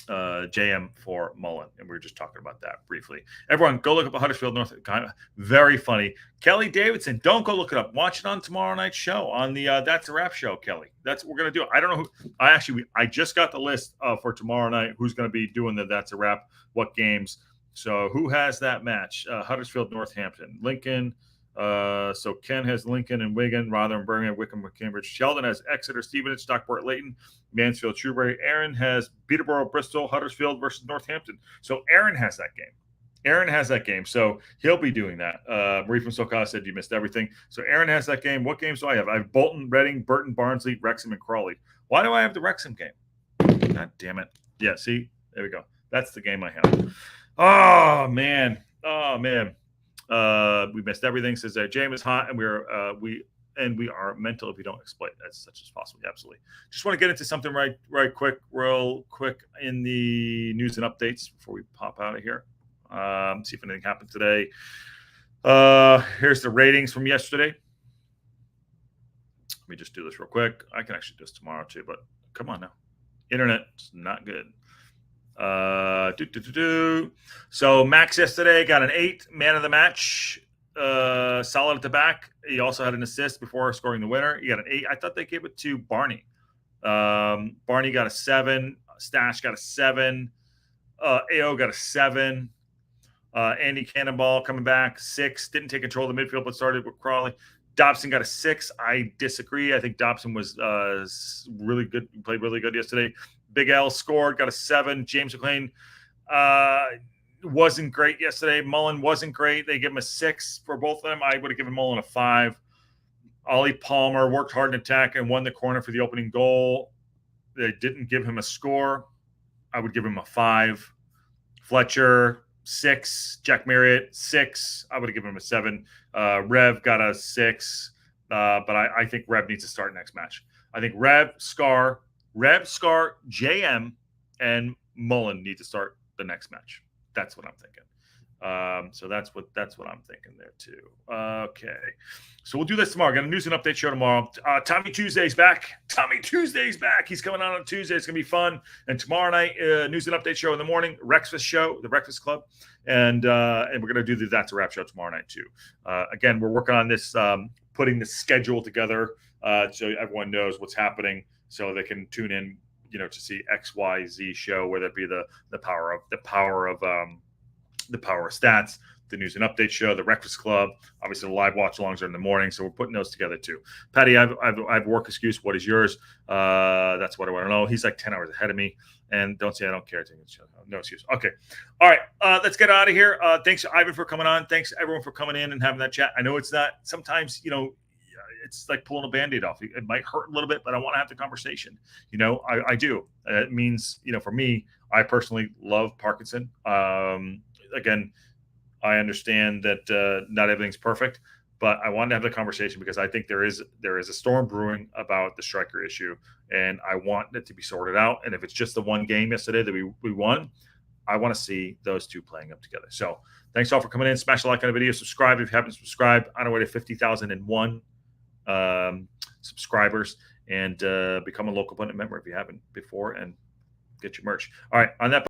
JM for Mullen. And we were just talking about that briefly. Everyone, go look up Huddersfield North. Very funny. Kelly Davidson, don't go look it up. Watch it on tomorrow night's show on the That's a Wrap show, Kelly. That's what we're going to do. I don't know who. I just got the list for tomorrow night. Who's going to be doing the That's a Wrap, what games. So who has that match? Huddersfield, Northampton, Lincoln. So Ken has Lincoln and Wigan, Rotherham, Birmingham, Wickham, Cambridge. Sheldon has Exeter, Stevenage, Stockport, Leighton, Mansfield, Shrewsbury. Aaron has Peterborough, Bristol, Huddersfield versus Northampton. So Aaron has that game. So he'll be doing that. Marie from SoCal said you missed everything. So Aaron has that game. What games do I have? I have Bolton, Reading, Burton, Barnsley, Wrexham, and Crawley. Why do I have the Wrexham game? God damn it. Yeah, see? There we go. That's the game I have. Oh man. We missed everything. Says James is hot, and we are mental if we don't exploit as such as possible. Absolutely. Just want to get into something real quick in the news and updates before we pop out of here. See if anything happened today. Here's the ratings from yesterday. Let me just do this real quick. I can actually do this tomorrow too, but come on now. Internet's not good. So Max yesterday got an 8, man of the match, solid at the back. He also had an assist before scoring the winner. He got an 8. I thought they gave it to Barney. Barney got a 7. Stash got a 7. AO got a 7. Andy Cannonball coming back 6. Didn't take control of the midfield, but started with Crawley. Dobson got a 6. I disagree. I think Dobson was really good. He played really good yesterday. Big L scored, got a 7. James McLean wasn't great yesterday. Mullen wasn't great. They give him a 6 for both of them. I would have given Mullen a 5. Ollie Palmer worked hard in attack and won the corner for the opening goal. They didn't give him a score. I would give him a 5. Fletcher, 6. Jack Marriott, 6. I would have given him a 7. Rev got a 6. But I think Rev needs to start next match. I think Rev, Scar, JM, and Mullen need to start the next match. That's what I'm thinking. So that's what I'm thinking there too. Okay, so we'll do this tomorrow. Got a news and update show tomorrow. Tommy Tuesday's back. He's coming on Tuesday. It's gonna be fun. And tomorrow night, news and update show in the morning. WREXfast show, the Breakfast Club, and we're gonna do the That's a Wrap show tomorrow night too. Again, we're working on this, putting the schedule together so everyone knows what's happening, so they can tune in, to see XYZ show, whether it be the power of stats, the news and update show, the Breakfast Club, obviously the live watch alongs are in the morning. So we're putting those together too. Patty, I have work excuse. What is yours? That's what I want to know. He's like 10 hours ahead of me, and don't say I don't care. No excuse. Okay. All right. Let's get out of here. Thanks Ivan for coming on. Thanks everyone for coming in and having that chat. I know it's not sometimes, it's like pulling a Band-Aid off. It might hurt a little bit, but I want to have the conversation. I do. It means, for me, I personally love Parkinson. Again, I understand that not everything's perfect, but I wanted to have the conversation because I think there is a storm brewing about the striker issue, and I want it to be sorted out. And if it's just the one game yesterday that we won, I want to see those two playing up together. So thanks all for coming in. Smash a like on the video. Subscribe if you haven't subscribed. On our way to 50,001 subscribers, and become a local pundit member if you haven't before, and get your merch. All right, on that.